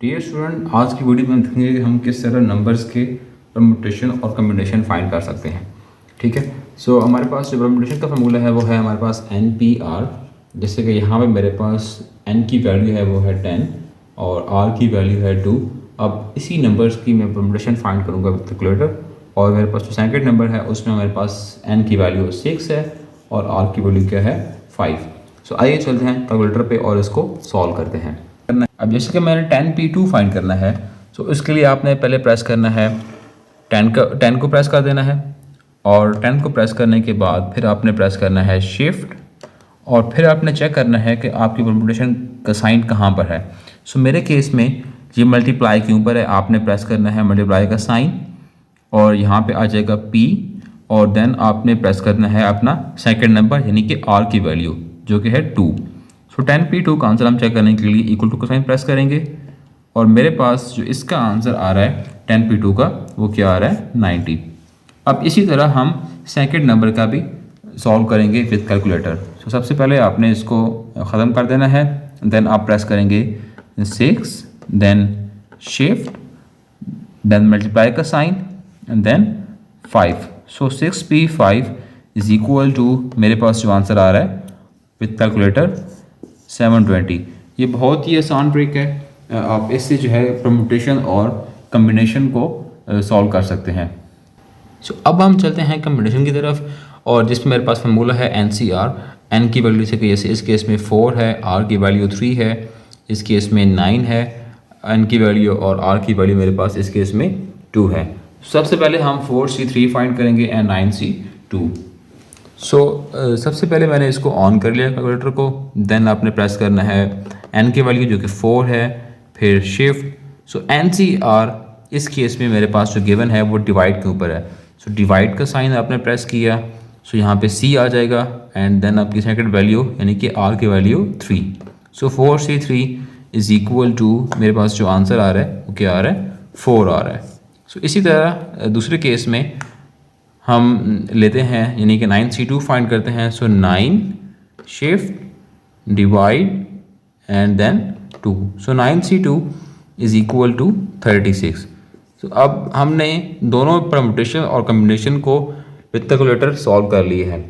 Dear student, आज की video में हम देखेंगे कि हम किस तरह नंबर्स के परम्यूटेशन और कम्बिनेशन फाइंड कर सकते हैं। ठीक है, सो हमारे पास जो परम्यूटेशन का फार्मूला है वो है हमारे पास NPR। जैसे कि यहाँ पे मेरे पास n की वैल्यू है वो है 10 और r की वैल्यू है 2। अब इसी नंबर्स की मैं परम्यूटेशन फाइंड करूँगा विद कैलकुलेटर, और मेरे पास जो सेकंड नंबर है उसमें मेरे पास n की वैल्यू 6 है और r की वैल्यू क्या है 5। सो आइए चलते हैं कैलकुलेटर पे और इसको सॉल्व करते हैं। अब जैसे कि मैंने 10P2 फाइंड करना है, तो इसके लिए आपने पहले प्रेस करना है 10 को प्रेस कर देना है, और 10 को प्रेस करने के बाद फिर आपने प्रेस करना है शिफ्ट, और फिर आपने चेक करना है कि आपकी परम्यूटेशन का साइन कहाँ पर है। सो मेरे केस में ये मल्टीप्लाई के ऊपर है, आपने प्रेस करना है मल्टीप्लाई का साइन और यहाँ पे आ जाएगा P, और देन आपने प्रेस करना है अपना सेकंड नंबर यानी कि R की वैल्यू जो कि है 2। सो 10P2 का आंसर हम चेक करने के लिए इक्वल टू का साइन प्रेस करेंगे, और मेरे पास जो इसका आंसर आ रहा है 10P2 का वो क्या आ रहा है 90। अब इसी तरह हम सेकंड नंबर का भी सॉल्व करेंगे विद कैलकुलेटर। सो सबसे पहले आपने इसको ख़त्म कर देना है, देन आप प्रेस करेंगे 6, देन शिफ्ट, देन मल्टीप्लाई का sign and then 5। So 6P5 is equal to मेरे पास जो आंसर आ रहा है विद कैलकुलेटर 720। ये बहुत ही आसान ट्रिक है, आप इससे जो है परम्यूटेशन और कम्बिनेशन को सॉल्व कर सकते हैं। सो अब हम चलते हैं कम्बिनेशन की तरफ, और जिसमें मेरे पास फार्मूला है NCR। n की वैल्यू से जैसे इस केस में 4 है, r की वैल्यू 3 है, इस केस में 9 है n की वैल्यू, और r की वैल्यू मेरे पास इस केस में 2 है। सबसे पहले हम 4C3 फाइंड करेंगे एंड 9C2। सो सबसे पहले मैंने इसको ऑन कर लिया कैलकुलेटर को, देन आपने प्रेस करना है n की वैल्यू जो कि 4 है, फिर शिफ्ट। सो NCR इस केस में मेरे पास जो गिवन है वो डिवाइड के ऊपर है, सो डिवाइड का साइन आपने प्रेस किया, सो यहाँ पे C आ जाएगा, एंड देन आपकी सेकंड वैल्यू यानी कि R की value 3। So 4C3 is equal to मेरे पास जो आंसर आ रहा है वो क्या आ रहा है 4 आ रहा है। सो इसी तरह दूसरे केस में हम लेते हैं यानी कि 9C2 फाइंड करते हैं। So 9 shift divide and then 2। So 9C2 is equal to 36। सो अब हमने दोनों परम्यूटेशन और कम्बिनेशन को विद कैलकुलेटर सॉल्व कर लिए हैं।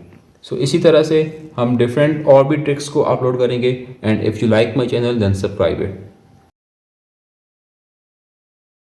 सो इसी तरह से हम डिफरेंट और भी ट्रिक्स को अपलोड करेंगे, and if you like my channel then subscribe it.